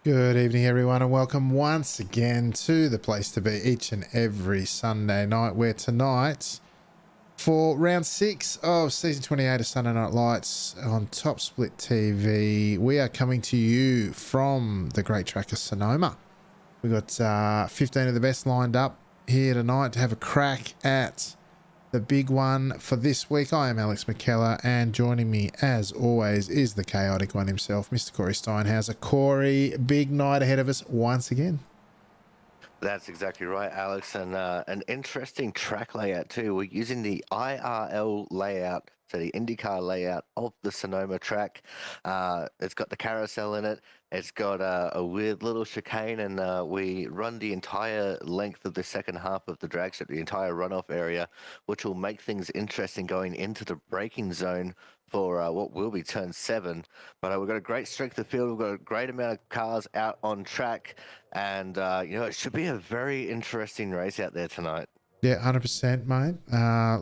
Good evening, everyone, and welcome once again to the place to be each and every Sunday night, where tonight, for round 6 of season 28 of Sunday Night Lights on Top Split TV, we are coming to you from the great track of Sonoma. We've got 15 of the best lined up here tonight to have a crack at the big one for this week. I am Alex McKellar, and joining me as always is the chaotic one himself, Mr. Corey Steinhauser. Corey, big night ahead of us once again. That's exactly right, Alex, and an interesting track layout too. We're using the IRL layout, so the IndyCar layout of the Sonoma track. It's got the carousel in it. It's got a weird little chicane, and we run the entire length of the second half of the drag strip, the entire runoff area, which will make things interesting going into the braking zone for what will be turn 7. But we've got a great strength of field. We've got a great amount of cars out on track. And, it should be a very interesting race out there tonight. Yeah, 100%, mate.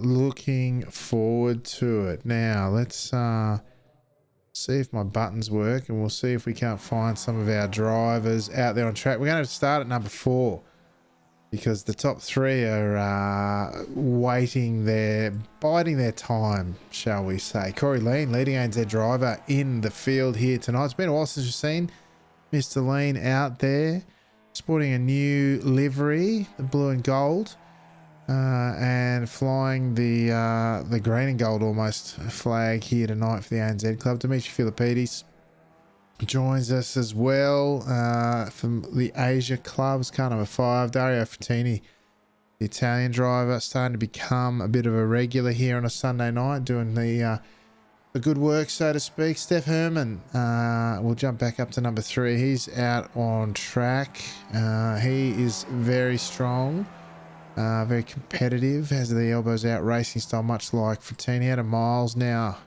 Looking forward to it. Now, let's see if my buttons work, and we'll see if we can't find some of our drivers out there on track. We're going to start at number 4 because the top 3 are biding their time, shall we say. Corey Lean, leading ANZ driver in the field here tonight. It's been a while since we've seen Mr. Lean out there, sporting a new livery, the blue and gold, and flying the green and gold almost flag here tonight for the ANZ club. Dimitri Filippidis joins us as well from the Asia clubs, car number 5. Dario Frattini, the Italian driver, starting to become a bit of a regular here on a Sunday night, doing the good work, so to speak. Steph Herman will jump back up to number 3. He's out on track. He is very strong, very competitive, has the elbows out racing style, much like Frattini. Adam Miles now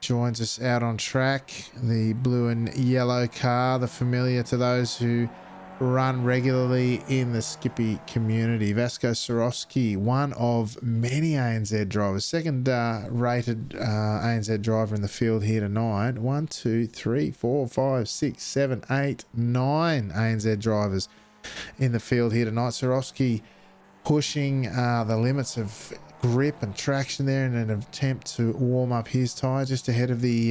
joins us out on track. The blue and yellow car, the familiar to those who run regularly in the Skippy community. Vasco Sorowski, one of many ANZ drivers, second rated ANZ driver in the field here tonight. 1, 2, 3, 4, 5, 6, 7, 8, 9 ANZ drivers in the field here tonight. Sorowski pushing the limits of grip and traction there in an attempt to warm up his tyre, just ahead of the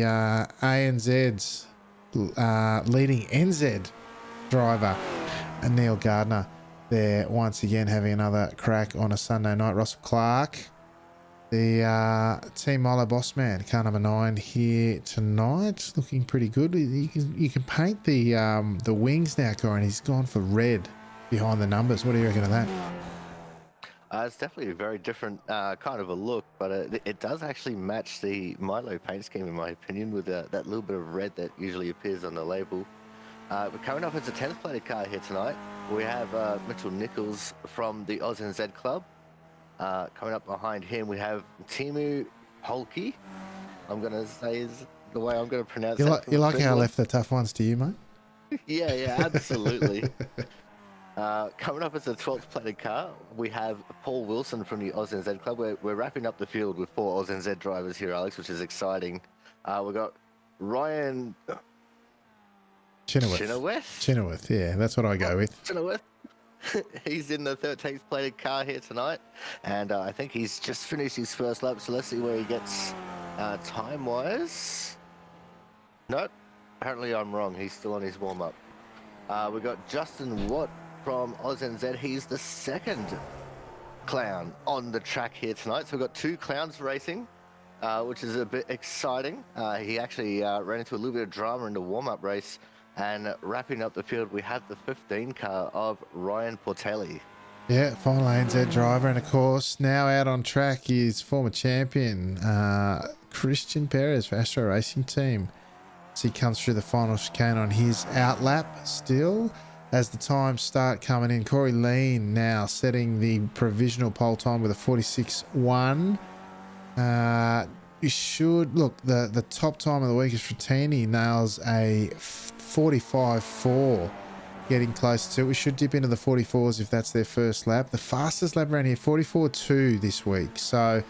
ANZ's leading NZ driver, and Neil Gardner there once again having another crack on a Sunday night. Russell Clark, the Team Milo boss man, car number 9 here tonight, looking pretty good. You can paint the wings now, Corey, and he's gone for red behind the numbers. What do you reckon of that? It's definitely a very different kind of a look, but it does actually match the Milo paint scheme, in my opinion, with that little bit of red that usually appears on the label. But coming up as a 10th plated car here tonight, we have Mitchell Nichols from the Oz NZ Club. Coming up behind him, we have Timu Holke. I'm going to say is the way I'm going to pronounce it. You like how I left the tough ones to you, mate? Yeah, absolutely. Coming up as a 12th plated car, we have Paul Wilson from the Oz NZ Club. We're wrapping up the field with 4 Oz NZ drivers here, Alex, which is exciting. We've got Ryan Chenoweth, yeah, that's what I go with. Chenoweth. He's in the 13th plated car here tonight, and I think he's just finished his first lap, so let's see where he gets time-wise. Nope, apparently I'm wrong. He's still on his warm-up. We've got Justin Watt from Oz NZ. He's the second clown on the track here tonight, so we've got 2 clowns racing, which is a bit exciting. He actually ran into a little bit of drama in the warm-up race. And wrapping up the field, we have the 15 car of Ryan Portelli. Yeah, final ANZ driver. And of course, now out on track is former champion Christian Perez for Astro Racing Team. As he comes through the final chicane on his outlap still. As the times start coming in, Corey Lean now setting the provisional pole time with a 46.1. You should look, the top time of the week is Frattini nails a 45.4, getting close to it. We should dip into the 44s if that's their first lap. The fastest lap around here, 44.2 this week. So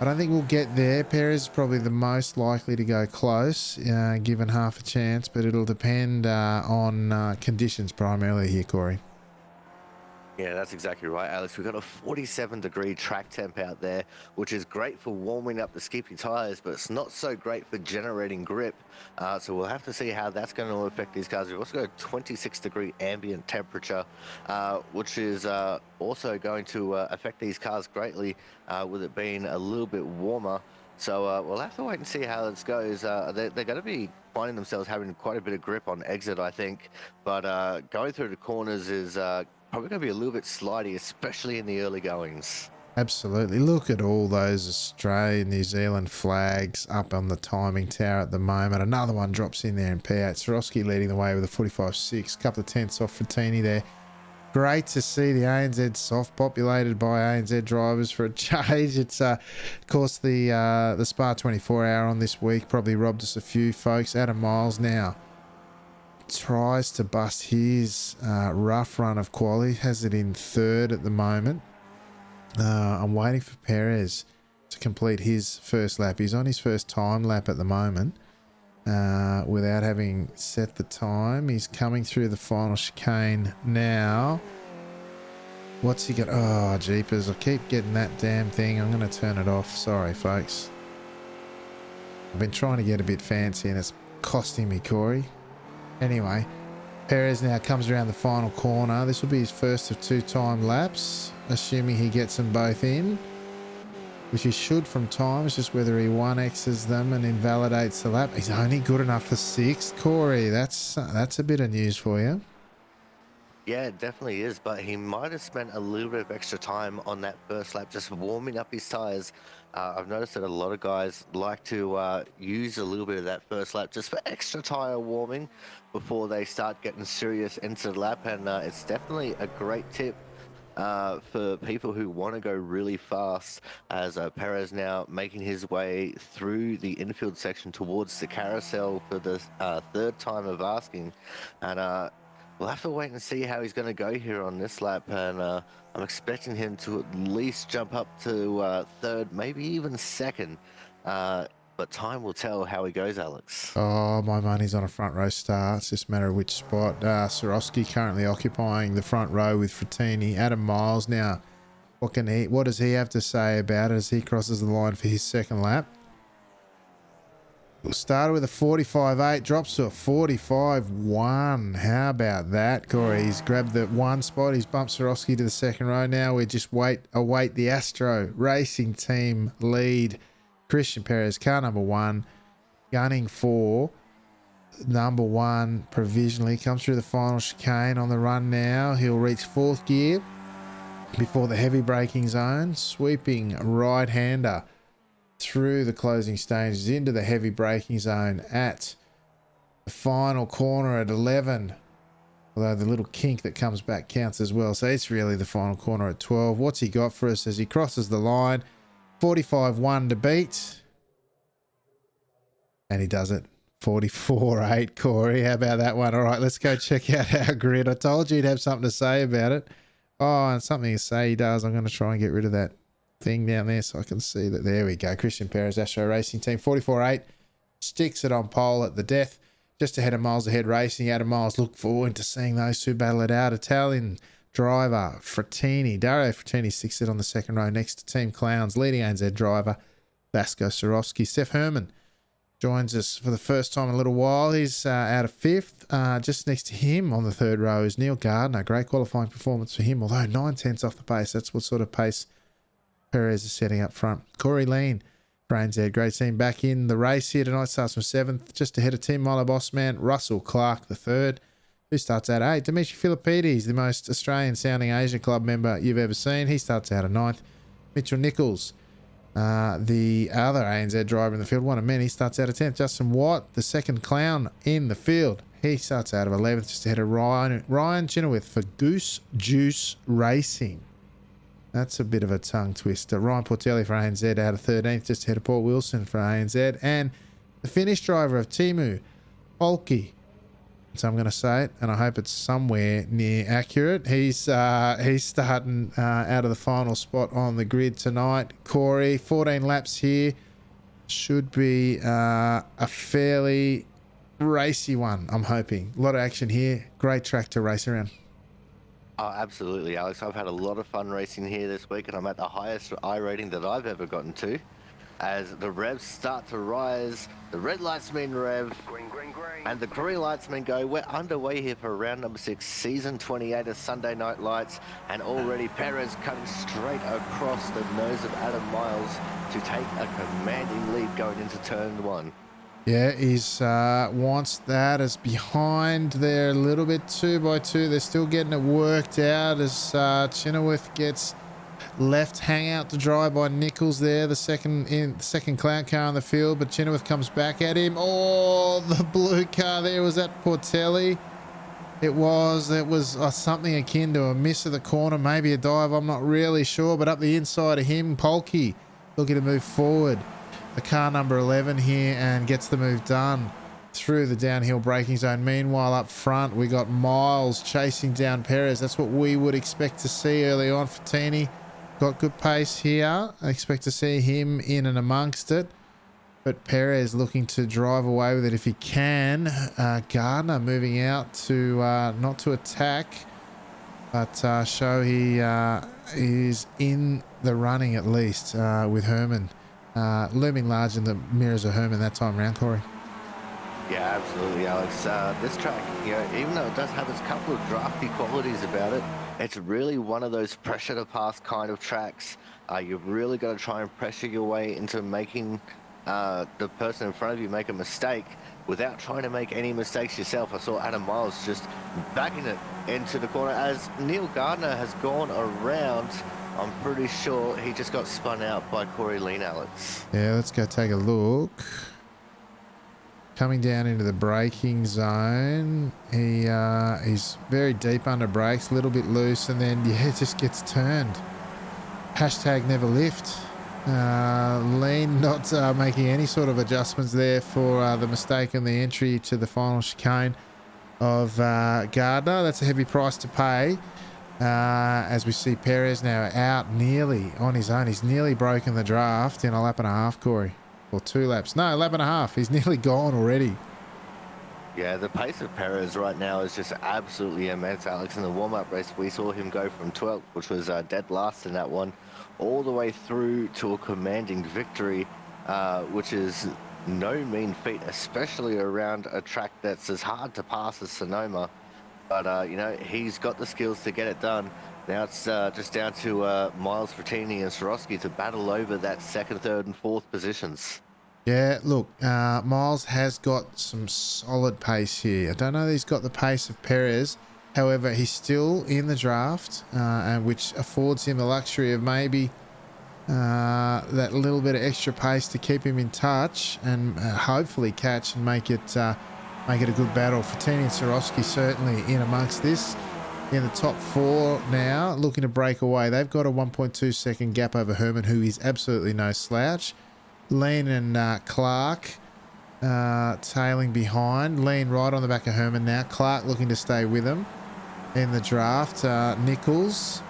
I don't think we'll get there. Perez is probably the most likely to go close, given half a chance, but it'll depend on conditions primarily here, Corey. Yeah, that's exactly right, Alex. We've got a 47-degree track temp out there, which is great for warming up the skippy tires, but it's not so great for generating grip. So we'll have to see how that's going to affect these cars. We've also got a 26-degree ambient temperature, which is also going to affect these cars greatly, with it being a little bit warmer. So we'll have to wait and see how this goes. They're going to be finding themselves having quite a bit of grip on exit, I think. But going through the corners is probably going to be a little bit slidey, especially in the early goings. Absolutely. Look at all those Australian, New Zealand flags up on the timing tower at the moment. Another one drops in there in P8. Swarovski leading the way with a 45.6. Couple of tenths off Frattini there. Great to see the ANZ soft populated by ANZ drivers for a change. It's, of course, the Spa 24 hour on this week probably robbed us a few folks. Adam Miles now tries to bust his rough run of quali. Has it in third at the moment. I'm waiting for Perez to complete his first lap. He's on his first time lap at the moment. Without having set the time. He's coming through the final chicane now. What's he got? Oh, jeepers. I keep getting that damn thing. I'm going to turn it off. Sorry, folks. I've been trying to get a bit fancy and it's costing me, Corey. Anyway, Perez now comes around the final corner. This will be his first of 2-time laps, assuming he gets them both in, which he should from time. It's just whether he 1X's them and invalidates the lap. He's only good enough for 6th. Corey, that's a bit of news for you. Yeah, it definitely is, but he might have spent a little bit of extra time on that first lap just warming up his tires. I've noticed that a lot of guys like to use a little bit of that first lap just for extra tire warming before they start getting serious into the lap, and it's definitely a great tip for people who want to go really fast, as Perez now making his way through the infield section towards the carousel for the third time of asking. And we'll have to wait and see how he's going to go here on this lap, and I'm expecting him to at least jump up to third, maybe even second. But time will tell how he goes, Alex. Oh, my money's on a front row start. It's just a matter of which spot. Swarovski currently occupying the front row with Frattini. Adam Miles now. What does he have to say about it as he crosses the line for his second lap? We'll start with a 45.8, drops to a 45.1. How about that, Corey? He's grabbed the one spot. He's bumped Swarovski to the second row. Now we just await the Astro Racing Team lead. Christian Perez, car number 1, gunning for number 1 provisionally. Comes through the final chicane on the run now. He'll reach 4th gear before the heavy braking zone. Sweeping right-hander through the closing stages into the heavy braking zone at the final corner at 11. Although the little kink that comes back counts as well. So it's really the final corner at 12. What's he got for us as he crosses the line? 45.1 to beat. And he does it. 44.8, Corey. How about that one? All right, let's go check out our grid. I told you he'd have something to say about it. Oh, and something to say he does. I'm going to try and get rid of that thing down there so I can see that. There we go. Christian Perez, Astro Racing Team. 44.8. Sticks it on pole at the death. Just ahead of Miles Ahead Racing. Adam Miles, look forward to seeing those two battle it out. Italian driver Frattini, Dario Frattini, sticks it on the second row next to Team Clowns. Leading ANZ driver Vasco Swarovski. Steph Herman joins us for the first time in a little while. He's out of 5th. Just next to him on the third row is Neil Gardner. Great qualifying performance for him, although 9 tenths off the pace. That's what sort of pace Perez is setting up front. Corey Lean for ANZ. Great team back in the race here tonight. Starts from 7th, just ahead of Team Milo Bossman. Russell Clark, the third, who starts at 8. Dimitri Philippides, the most Australian-sounding Asian Club member you've ever seen. He starts out of 9th. Mitchell Nichols, the other ANZ driver in the field, one of many, starts out of 10th. Justin Watt, the second clown in the field. He starts out of 11th, just ahead of Ryan Chenoweth for Goose Juice Racing. That's a bit of a tongue twister. Ryan Portelli for ANZ out of 13th, just ahead of Paul Wilson for ANZ. And the Finnish driver of Timu, Polki, So I'm going to say it, and I hope it's somewhere near accurate. He's starting out of the final spot on the grid tonight. Corey, 14 laps here. Should be a fairly racy one, I'm hoping. A lot of action here. Great track to race around. Oh, absolutely, Alex. I've had a lot of fun racing here this week, and I'm at the highest I rating that I've ever gotten to. As the revs start to rise, the red lights mean rev, Green, green, green. and the green lights mean go. We're underway here for round number 6, season 28 of Sunday Night Lights, and already Perez cutting straight across the nose of Adam Miles to take a commanding lead going into turn 1. Yeah, he's wants that as behind there a little bit 2 by 2. They're still getting it worked out as Chenoweth gets left hang out to dry by Nichols there, the second cloud car on the field, but Chenoweth comes back at him. Oh, the blue car there, was that Portelli? It was something akin to a miss of the corner, maybe a dive, I'm not really sure, but up the inside of him, Polke looking to move forward. The car number 11 here and gets the move done through the downhill braking zone. Meanwhile, up front, we got Miles chasing down Perez. That's what we would expect to see early on. Fatini got good pace here. I expect to see him in and amongst it. But Perez looking to drive away with it if he can. Gardner moving out to not to attack, but show he is in the running at least with Herman. Looming large in the mirrors of Herman that time round, Corey. Yeah, absolutely, Alex. This track, even though it does have its couple of drafty qualities about it, it's really one of those pressure to pass kind of tracks. You've really got to try and pressure your way into making the person in front of you make a mistake without trying to make any mistakes yourself. I saw Adam Miles just backing it into the corner as Neil Gardner has gone around. I'm pretty sure he just got spun out by Corey Lean, Alex. Yeah, let's go take a look. Coming down into the braking zone. He's very deep under brakes, a little bit loose, and then, yeah, just gets turned. Hashtag never lift. Lean not making any sort of adjustments there for the mistake in the entry to the final chicane of Gardner. That's a heavy price to pay. As we see Perez now out nearly on his own. He's nearly broken the draft in a lap and a half, Corey. Or 2 laps. No, lap and a half. He's nearly gone already. Yeah, the pace of Perez right now is just absolutely immense, Alex. In the warm-up race, we saw him go from 12th, which was dead last in that one, all the way through to a commanding victory, which is no mean feat, especially around a track that's as hard to pass as Sonoma. But, he's got the skills to get it done. Now it's just down to Miles, Frattini and Swarovski to battle over that 2nd, 3rd and 4th positions. Yeah, look, Miles has got some solid pace here. I don't know that he's got the pace of Perez. However, he's still in the draft, and which affords him the luxury of maybe that little bit of extra pace to keep him in touch and hopefully catch and make it a good battle. Frattini and Swarovski certainly in amongst this. In the top 4 now, looking to break away. They've got a 1.2 second gap over Herman, who is absolutely no slouch. Lean and Clark tailing behind. Lean right on the back of Herman now. Clark looking to stay with him in the draft. Nichols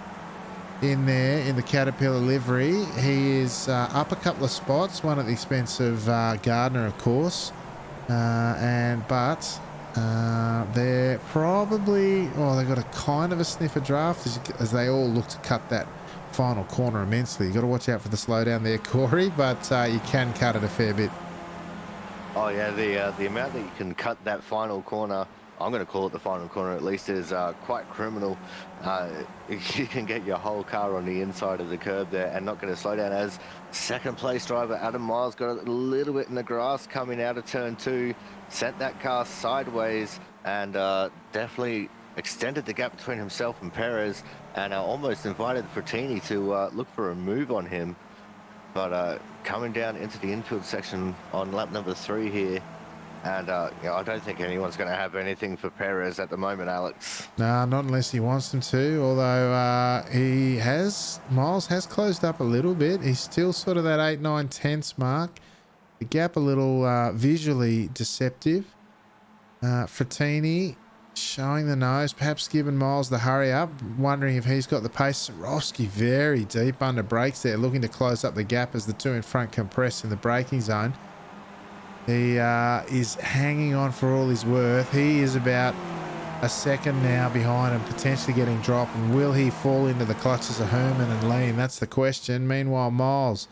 in there in the Caterpillar livery. He is up a couple of spots, one at the expense of Gardner, of course. But they're probably, they've got a kind of a sniffer draft as they all look to cut that final corner immensely. You've got to watch out for the slowdown there, Corey, but you can cut it a fair bit. Oh, yeah, the amount that you can cut that final corner, I'm going to call it the final corner at least, is quite criminal. You can get your whole car on the inside of the curb there and not going to slow down, as second place driver Adam Miles got a little bit in the grass coming out of turn 2, sent that car sideways and definitely extended the gap between himself and Perez, and almost invited Frattini to look for a move on him. But coming down into the infield section on lap number 3 here, and I don't think anyone's going to have anything for Perez at the moment, Alex. Nah, not unless he wants them to, although Miles has closed up a little bit. He's still sort of that 8, 9 tenths mark. The gap a little visually deceptive. Frattini showing the nose, perhaps giving Miles the hurry up, wondering if he's got the pace. Swarovski very deep under brakes there, looking to close up the gap as the two in front compress in the braking zone. He is hanging on for all his worth. He is about a second now behind and potentially getting dropped. And will he fall into the clutches of Herman and Lean? That's the question. Meanwhile, Miles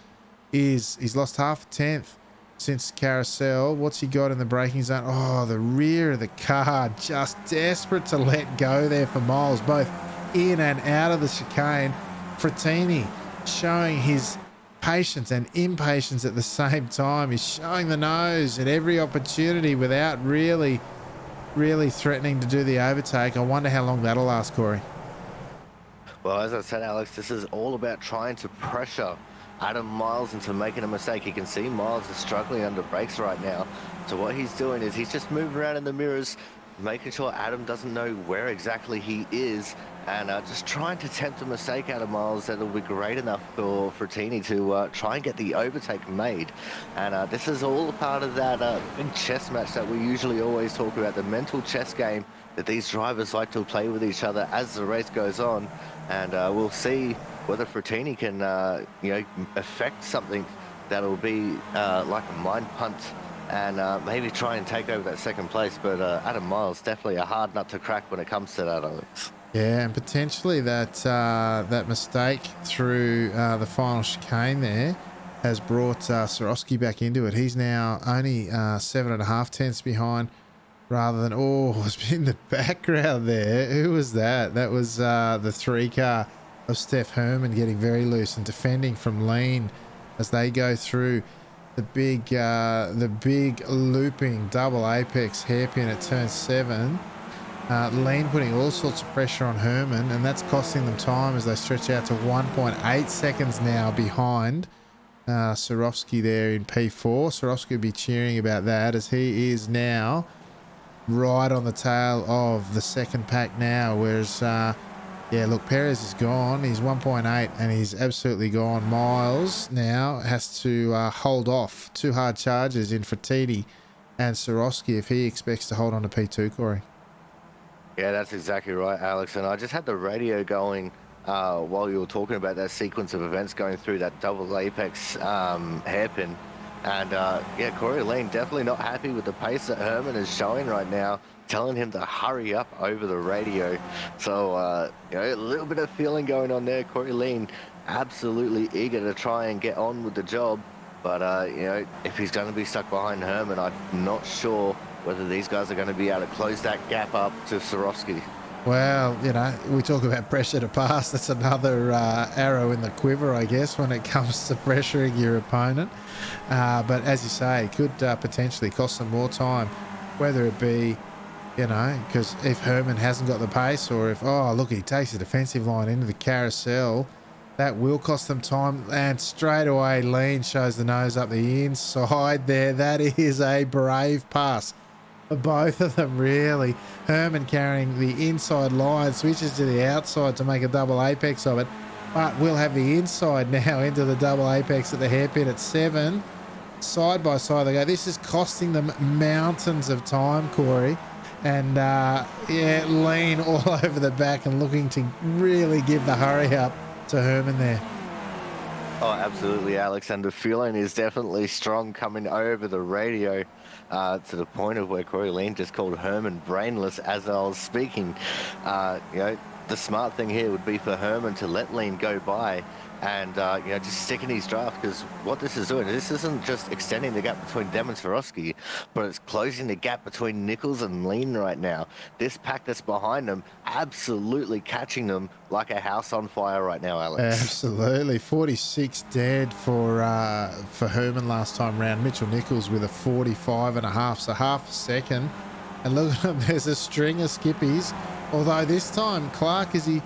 he's lost half a tenth since Carousel. What's he got in the braking zone? Oh, the rear of the car, just desperate to let go there for Miles, both in and out of the chicane. Frattini showing his patience and impatience at the same time. He's showing the nose at every opportunity without really threatening to do the overtake. I wonder how long that'll last, Corey. Well, as I said, Alex, this is all about trying to pressure Adam Miles into making a mistake. You can see Miles is struggling under brakes right now. So what he's doing is he's just moving around in the mirrors, making sure Adam doesn't know where exactly he is, and just trying to tempt a mistake out of Miles that'll be great enough for Frattini to try and get the overtake made. And this is all a part of that big chess match that we usually always talk about, the mental chess game that these drivers like to play with each other as the race goes on. And we'll see whether Frattini can, affect something that'll be like a mind punt and maybe try and take over that second place. But Adam Miles, definitely a hard nut to crack when it comes to that, Alex. Yeah, and potentially that mistake through the final chicane there has brought Swarovski back into it. He's now only 7.5 tenths behind rather than, it's in the background there. Who was that? That was the 3 car of Steph Herman getting very loose and defending from Lean as they go through the big looping double apex hairpin at turn 7. Lean putting all sorts of pressure on Herman, and that's costing them time as they stretch out to 1.8 seconds now behind Swarovski there in P4. Swarovski will be cheering about that as he is now right on the tail of the second pack now, whereas look, Perez is gone. He's 1.8 and he's absolutely gone. Miles now has to hold off 2 hard charges in Frattini and Swarovski if he expects to hold on to P2, Corey. Yeah, that's exactly right, Alex. And I just had the radio going while you were talking about that sequence of events going through that double apex hairpin. And Corey Lean definitely not happy with the pace that Herman is showing right now, telling him to hurry up over the radio. So, a little bit of feeling going on there. Corey Lean absolutely eager to try and get on with the job. But, if he's going to be stuck behind Herman, I'm not sure whether these guys are going to be able to close that gap up to Swarovski. Well, we talk about pressure to pass. That's another arrow in the quiver, I guess, when it comes to pressuring your opponent. But as you say, it could potentially cost them more time, whether it be, because if Herman hasn't got the pace, or if, he takes the defensive line into the carousel, that will cost them time. And straight away, Lean shows the nose up the inside there. That is a brave pass. Both of them, really. Herman carrying the inside line, switches to the outside to make a double apex of it, but we'll have the inside now into the double apex at the hairpin at 7. Side by side they go. This is costing them mountains of time, Corey. And Lean all over the back and looking to really give the hurry up to Herman there. Oh, absolutely, Alex. And the feeling is definitely strong coming over the radio to the point of where Corey Lean just called Herman brainless as I was speaking. The smart thing here would be for Herman to let Lean go by and, just stick in his draft, because what this is doing, this isn't just extending the gap between them and Swarovski, but it's closing the gap between Nichols and Lean right now. This pack that's behind them, absolutely catching them like a house on fire right now, Alex. Absolutely. 46 dead for Herman last time round. Mitchell Nichols with a 45.5, so half a second. And look at him, there's a string of skippies. Although this time, Clark, is he...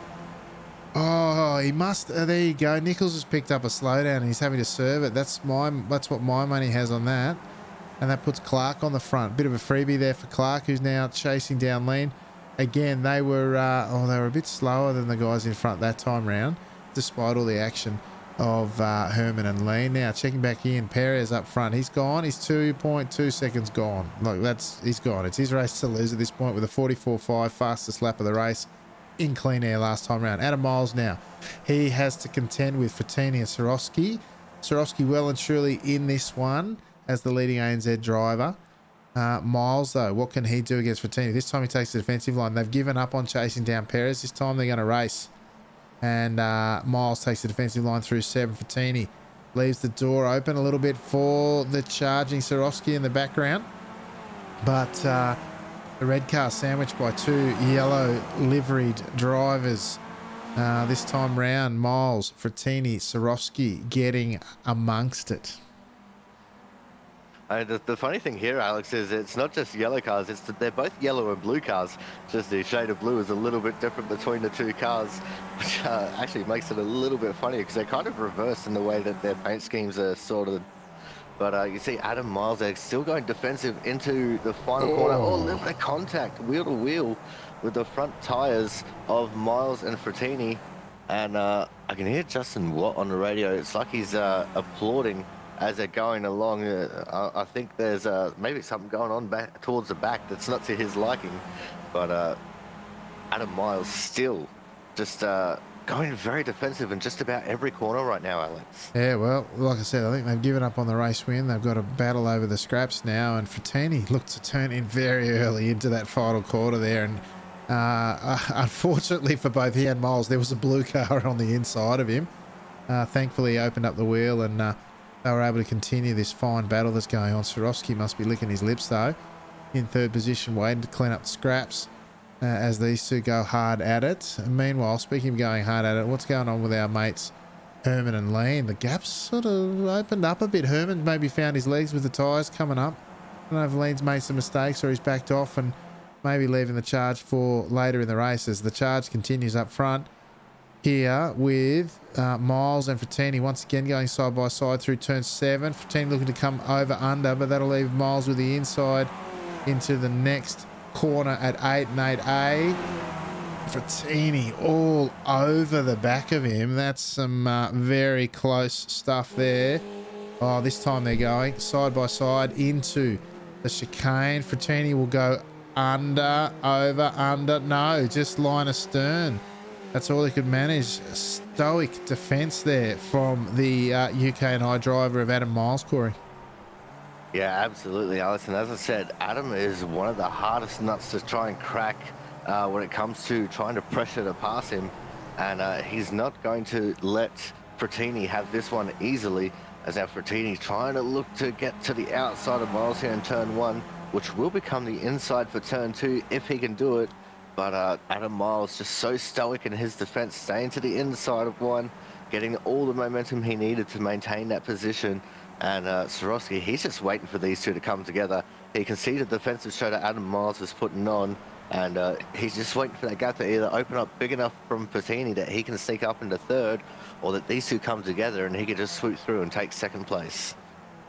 Oh, he must... there you go. Nichols has picked up a slowdown and he's having to serve it. That's what my money has on that. And that puts Clark on the front. Bit of a freebie there for Clark, who's now chasing down Lean. Again, they were a bit slower than the guys in front that time round, despite all the action. of Herman and Lee. Now checking back in, Perez up front. He's gone. He's 2.2 seconds gone. Like he's gone. It's his race to lose at this point with a 44.5, fastest lap of the race in clean air last time round. Adam Miles now. He has to contend with Frattini and Swarovski. Swarovski well and truly in this one as the leading ANZ driver. Miles, though, what can he do against Frattini? This time he takes the defensive line. They've given up on chasing down Perez. This time they're going to race. And Miles takes the defensive line through 7. Frattini leaves the door open a little bit for the charging Swarovski in the background. But the red car sandwiched by 2 yellow liveried drivers. This time round, Miles, Frattini, Swarovski getting amongst it. The funny thing here, Alex, is it's not just yellow cars. It's that they're both yellow and blue cars. Just the shade of blue is a little bit different between the two cars, which actually makes it a little bit funny because they're kind of reversed in the way that their paint schemes are sorted. But you see Adam Miles there still going defensive into the final corner. Oh, a little bit of contact, wheel to wheel, with the front tyres of Miles and Frattini. And I can hear Justin Watt on the radio. It's like he's applauding as they're going along. I think there's maybe something going on back towards the back that's not to his liking. But Adam Miles still just going very defensive in just about every corner right now, Alex. Yeah, well, like I said, I think they've given up on the race win. They've got a battle over the scraps now, and Frattini looked to turn in very early into that final quarter there. And unfortunately for both he and Miles, there was a blue car on the inside of him. Thankfully, he opened up the wheel and they were able to continue this fine battle that's going on. Swarovski must be licking his lips, though, in third position, waiting to clean up the scraps as these two go hard at it. And meanwhile, speaking of going hard at it, what's going on with our mates Herman and Lean? The gap's sort of opened up a bit. Herman maybe found his legs with the tyres coming up. I don't know if Lean's made some mistakes or he's backed off and maybe leaving the charge for later in the race as the charge continues up front here with Miles and Frattini once again going side by side through turn 7. Frattini looking to come over under, but that'll leave Miles with the inside into the next corner at 8 and 8A. Frattini all over the back of him. That's some very close stuff there. Oh, this time they're going side by side into the chicane. Frattini will go under, over, under. No, just line astern. That's all he could manage. Stoic defense there from the UK&I driver of Adam Miles, Corey. Yeah, absolutely, Alex. And as I said, Adam is one of the hardest nuts to try and crack when it comes to trying to pressure to pass him. And he's not going to let Frattini have this one easily, as now Frattini's trying to look to get to the outside of Miles here in turn 1, which will become the inside for turn 2 if he can do it. But Adam Miles just so stoic in his defense, staying to the inside of 1, getting all the momentum he needed to maintain that position. And Swarovski, he's just waiting for these two to come together. He can see the defensive show that Adam Miles is putting on, and he's just waiting for that gap to either open up big enough from Frattini that he can sneak up into third, or that these two come together and he can just swoop through and take second place.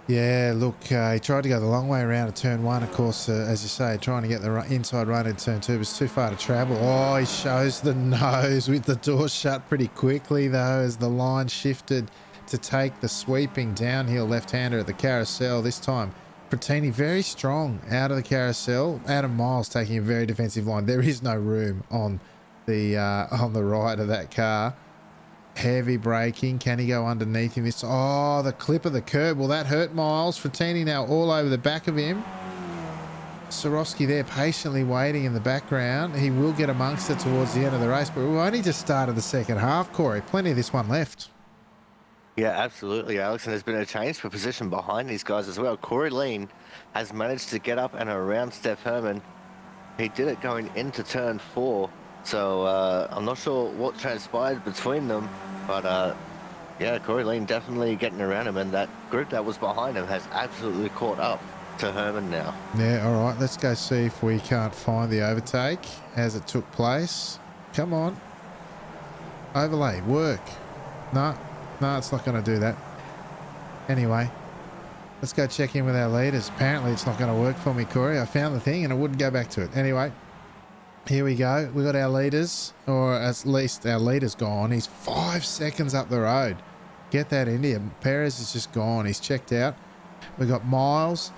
Yeah, look, he tried to go the long way around at turn 1, of course, as you say, trying to get the inside run in turn 2 was too far to travel. Oh, he shows the nose with the door shut pretty quickly, though, as the line shifted to take the sweeping downhill left-hander at the carousel. This time, Frattini very strong out of the carousel. Adam Miles taking a very defensive line. There is no room on the right of that car. Heavy braking. Can he go underneath him? Oh, the clip of the curb. Will that hurt Miles? Frattini now all over the back of him. Swarovski there patiently waiting in the background. He will get amongst it towards the end of the race, but we've only just started the second half, Corey. Plenty of this one left. Yeah, absolutely, Alex. And there's been a change for position behind these guys as well. Corey Lean has managed to get up and around Steph Herman. He did it going into turn 4. So I'm not sure what transpired between them, but yeah, Corey Lean definitely getting around him, and that group that was behind him has absolutely caught up to Herman now. Yeah, all right, let's go see if we can't find the overtake as it took place. Come on. Overlay, work. No, it's not going to do that. Anyway, let's go check in with our leaders. Apparently it's not going to work for me, Corey. I found the thing and I wouldn't go back to it. Anyway, here we go. We got our leaders, or at least our leader's gone. He's 5 seconds up the road. Get that into you. Perez is just gone. He's checked out. We've got Miles,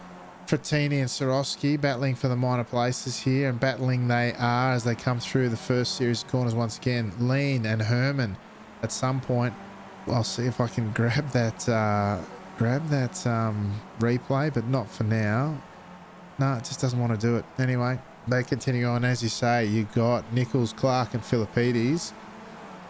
Frattini and Swarovski battling for the minor places here, and battling they are as they come through the first series of corners once again. Lean and Herman at some point. I'll see if I can grab that replay, but not for now. No, it just doesn't want to do it. Anyway, they continue on. As you say, you got Nichols, Clark and Philippides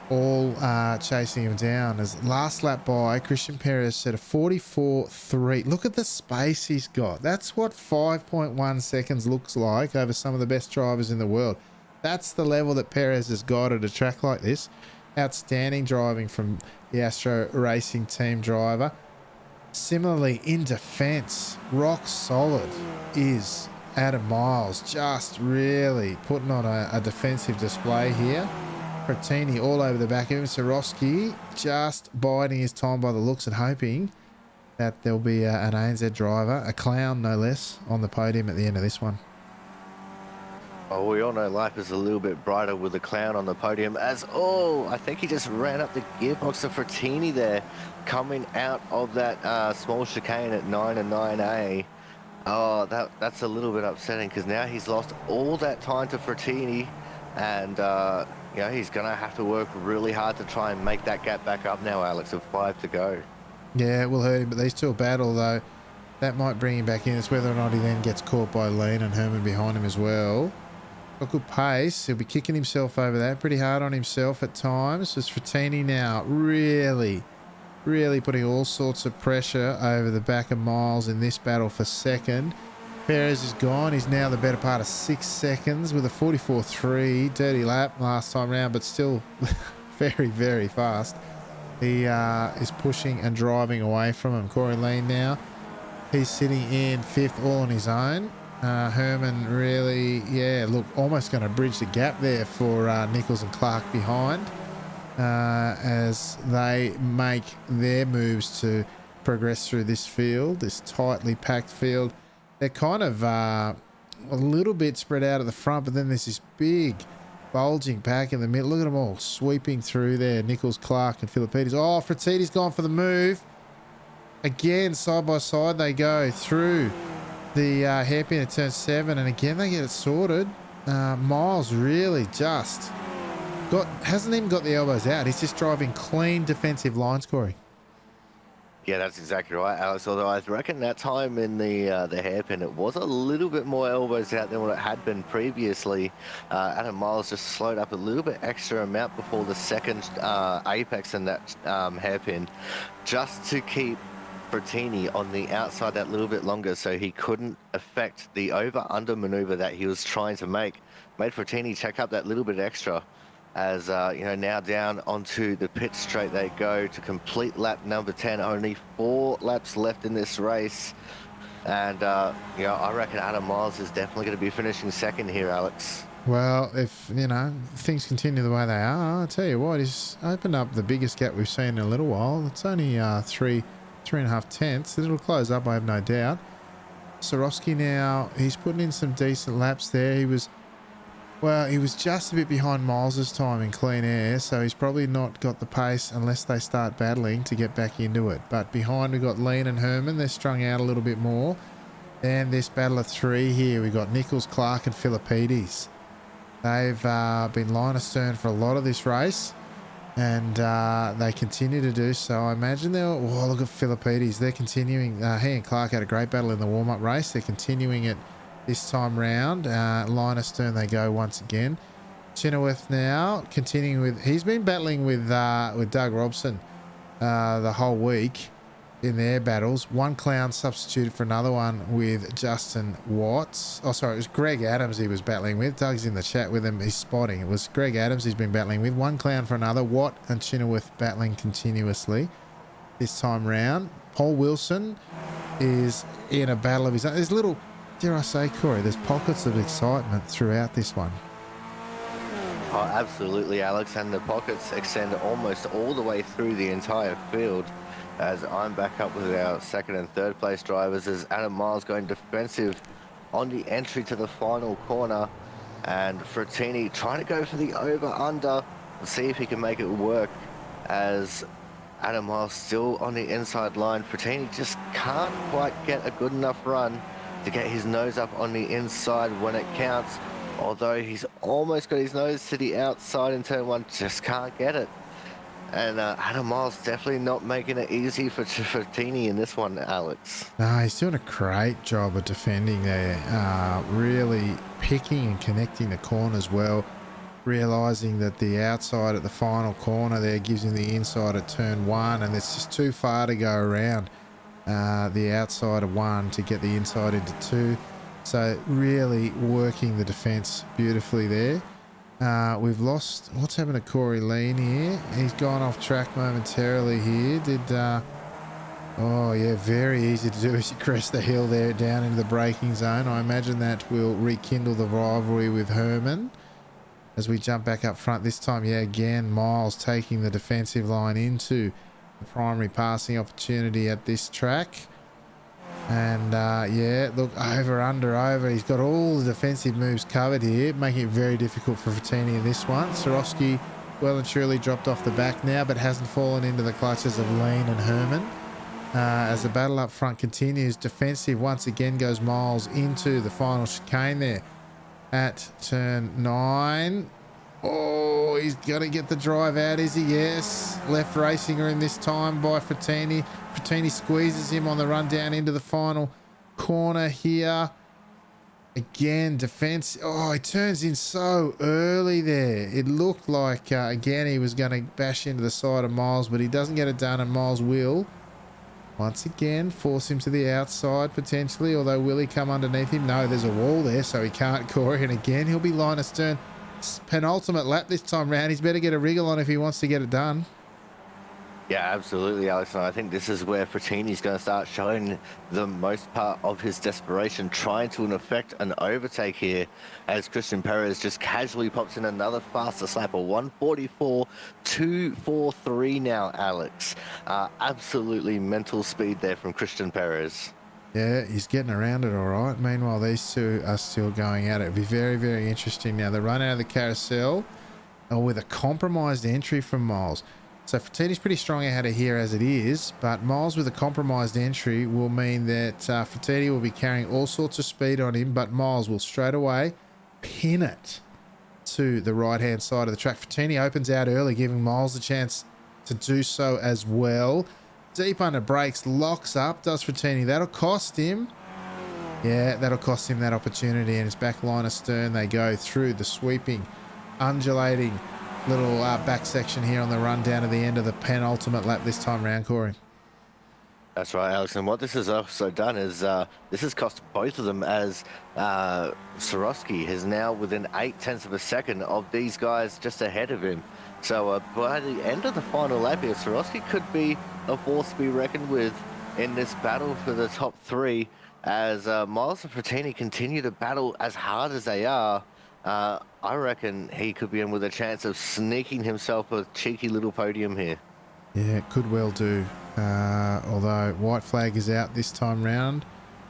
all chasing him down. As last lap by, Christian Perez set a 44.3. Look at the space he's got. That's what 5.1 seconds looks like over some of the best drivers in the world. That's the level that Perez has got at a track like this. Outstanding driving from the Astro Racing team driver. Similarly, in defense, rock solid is Adam Miles, just really putting on a defensive display here. Frattini all over the back of him. Swarovski just biding his time by the looks and hoping that there'll be an ANZ driver, a clown no less, on the podium at the end of this one. Oh, we all know life is a little bit brighter with the clown on the podium as, I think he just ran up the gearbox of Frattini there, coming out of that small chicane at 9 and 9A. Oh, that's a little bit upsetting because now he's lost all that time to Frattini, and he's going to have to work really hard to try and make that gap back up now, Alex, with 5 to go. Yeah, it will hurt him, but these two will battle, though. That might bring him back in. It's whether or not he then gets caught by Lean and Herman behind him as well. Got good pace. He'll be kicking himself over that. Pretty hard on himself at times. As Frattini now really putting all sorts of pressure over the back of Miles in this battle for second. Perez is gone. He's now the better part of 6 seconds with a 44.3. Dirty lap last time round, but still very, very fast. He is pushing and driving away from him. Corey Lean now. He's sitting in 5th all on his own. Herman really, look, almost going to bridge the gap there for Nichols and Clark behind as they make their moves to progress through this field, this tightly packed field. They're kind of a little bit spread out at the front, but then there's this big bulging pack in the middle. Look at them all sweeping through there. Nichols, Clark and Philippides. Oh, Frattini's gone for the move. Again, side by side they go through the hairpin at turn 7, and again they get it sorted. Miles really just hasn't even got the elbows out. He's just driving clean defensive lines, Corey. Yeah, that's exactly right, Alex. Although I reckon that time in the hairpin, it was a little bit more elbows out than what it had been previously. Adam Miles just slowed up a little bit extra amount before the second apex in that hairpin, just to keep Frattini on the outside that little bit longer, so he couldn't affect the over-under maneuver that he was trying to make. Made Frattini check up that little bit extra. As now down onto the pit straight they go to complete lap number 10. Only 4 laps left in this race, and I reckon Adam Miles is definitely going to be finishing second here, Alex. Well, if things continue the way they are, I'll tell you what, he's opened up the biggest gap we've seen in a little while. It's only 3.5 tenths. It'll close up, I have no doubt. Swarovski now, he's putting in some decent laps there. He was just a bit behind Miles' time in clean air, so he's probably not got the pace unless they start battling to get back into it. But behind we've got Lean and Herman. They're strung out a little bit more. And this battle of 3 here, we've got Nichols, Clark and Philippides. They've been line astern for a lot of this race, and they continue to do so. I imagine look at Philippides. They're continuing. He and Clark had a great battle in the warm-up race. They're continuing it this time round. Line astern they go once again. Chenoweth now continuing with, he's been battling with Doug Robson the whole week in their battles. One clown substituted for another one with Justin Watts. Oh, sorry, it was Greg Adams he was battling with. Doug's in the chat with him. He's spotting. It was Greg Adams he's been battling with. One clown for another. Watt and Chenoweth battling continuously this time round. Paul Wilson is in a battle of his own. There's little, dare I say, Corey, there's pockets of excitement throughout this one. Oh, absolutely, Alex, and the pockets extend almost all the way through the entire field. As I'm back up with our second and third place drivers, as Adam Miles going defensive on the entry to the final corner, and Frattini trying to go for the over-under and see if he can make it work, as Adam Miles still on the inside line. Fratini just can't quite get a good enough run to get his nose up on the inside when it counts. Although he's almost got his nose to the outside in turn one, just can't get it. And Adam Miles definitely not making it easy for Fratini in this one, Alex. No, he's doing a great job of defending there. Really picking and connecting the corners well. Realising that the outside at the final corner there gives him the inside at turn one, and it's just too far to go around the outside of one to get the inside into two. So really working the defence beautifully there. We've lost, what's happened to Corey Lean here? He's gone off track momentarily here. Oh yeah, very easy to do as you crest the hill there down into the braking zone. I imagine that will rekindle the rivalry with Herman as we jump back up front. This time, yeah, again, Miles taking the defensive line into the primary passing opportunity at this track. And yeah, look, over. He's got all the defensive moves covered here, making it very difficult for Fratini in this one. Swarovski well and truly dropped off the back now, but hasn't fallen into the clutches of Lean and Herman. As the battle up front continues, defensive once again goes Miles into the final chicane there at turn 9. Oh, he's got to get the drive out, is he? Yes. Left racing her in this time by Fratini. Fratini squeezes him on the run down into the final corner here. Again, defense. Oh, he turns in so early there. It looked like, again, he was going to bash into the side of Miles, but he doesn't get it done, and Miles will once again force him to the outside potentially, although will he come underneath him? No, there's a wall there, so he can't, Corey, and again he'll be line astern. Penultimate lap this time round. He's better get a wriggle on if he wants to get it done. Yeah, absolutely, Alex. And I think this is where Fratini's going to start showing the most part of his desperation, trying to, in effect, an overtake here, as Christian Perez just casually pops in another faster slap, a 144.243 now, Alex. Absolutely mental speed there from Christian Perez. Yeah, he's getting around it all right. Meanwhile, these two are still going at it. It'll be very, very interesting now. They run out of the carousel with a compromised entry from Miles. So Fratini's pretty strong ahead of here as it is, but Miles with a compromised entry will mean that Fratini will be carrying all sorts of speed on him, but Miles will straight away pin it to the right-hand side of the track. Fratini opens out early, giving Miles a chance to do so as well. Deep under brakes, locks up, does Fratini. That'll cost him. Yeah, that'll cost him that opportunity, and his back line astern they go through the sweeping, undulating little back section here on the run down to the end of the penultimate lap this time round, Corey. That's right, Alex. And what this has also done is this has cost both of them, as Swarovski is now within 0.8 of a second of these guys just ahead of him. So by the end of the final lap here, Swarovski could be a force to be reckoned with in this battle for the top three, as Miles and Fratini continue to battle as hard as they are. I reckon he could be in with a chance of sneaking himself a cheeky little podium here. Yeah, it could well do. Although white flag is out this time round,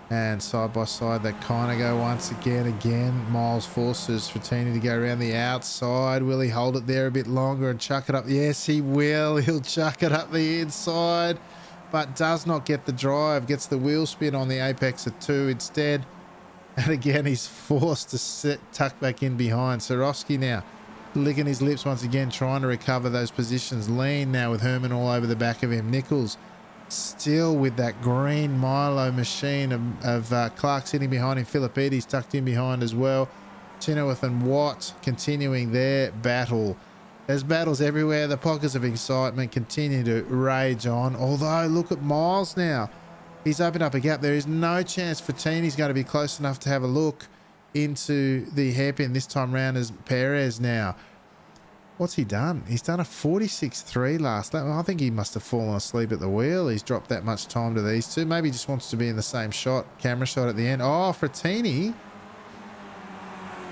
and side by side they kind of go once again. Miles forces Fratini to go around the outside. Will he hold it there a bit longer and chuck it up? Yes, he will. He'll chuck it up the inside, but does not get the drive. Gets the wheel spin on the apex of 2 instead. And again, he's forced to tuck back in behind. Swarovski now licking his lips once again, trying to recover those positions. Lean now with Herman all over the back of him. Nichols still with that green Milo machine of Clark sitting behind him. Philippides tucked in behind as well. Chenoweth and Watt continuing their battle. There's battles everywhere. The pockets of excitement continue to rage on. Although, look at Miles now. He's opened up a gap. There is no chance Fratini's going to be close enough to have a look into the hairpin this time round as Perez now. What's he done? He's done a 46.3 last lap. I think he must have fallen asleep at the wheel. He's dropped that much time to these two. Maybe he just wants to be in the same shot, camera shot at the end. Oh, Fratini.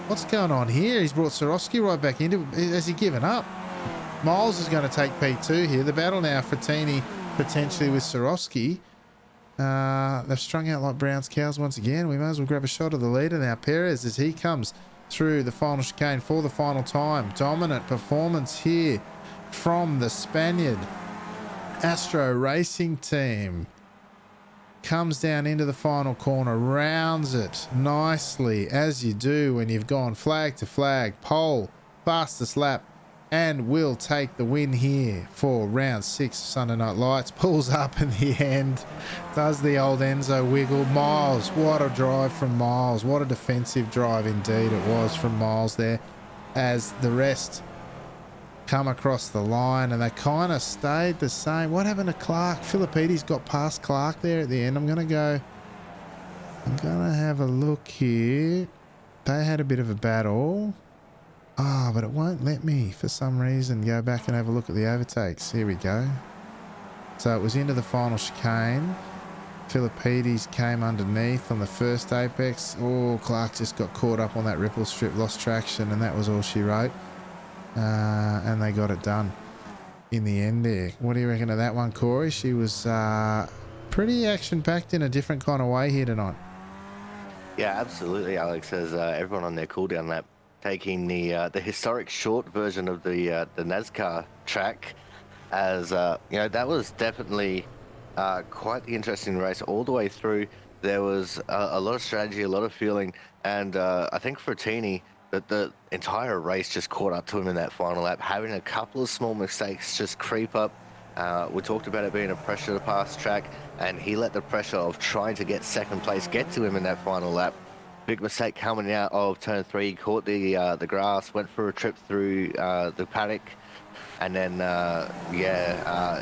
What's going on here? He's brought Swarovski right back into it. Has he given up? Miles is going to take P2 here. The battle now, Fratini potentially with Swarovski. They've strung out like Brown's cows once again. We may as well grab a shot of the leader now. Perez, as he comes through the final chicane for the final time. Dominant performance here from the Spaniard. Astro Racing Team comes down into the final corner, rounds it nicely, as you do when you've gone flag to flag, pole, fastest lap, and will take the win here for round 6 of Sunday Night Lights. Pulls up in the end, does the old Enzo wiggle. Miles, what a drive from Miles. What a defensive drive indeed it was from Miles there, as the rest come across the line, and they kind of stayed the same. What happened to Clark? Philippides got past Clark there at the end. I'm gonna have a look here. They had a bit of a battle. But it won't let me for some reason go back and have a look at the overtakes. Here we go. So it was into the final chicane. Philippides came underneath on the first apex. Clark just got caught up on that ripple strip, lost traction, and that was all she wrote. And they got it done in the end there. What do you reckon of that one, Corey? She was pretty action-packed in a different kind of way here tonight. Yeah, absolutely, Alex. As everyone on their cooldown lap taking the historic short version of the NASCAR track, as that was definitely quite the interesting race all the way through. There was a lot of strategy, a lot of feeling, and I think Frattini, that the entire race just caught up to him in that final lap, having a couple of small mistakes just creep up. We talked about it being a pressure to pass track, and he let the pressure of trying to get second place get to him in that final lap. Big mistake coming out of turn 3, caught the grass, went for a trip through the paddock, and then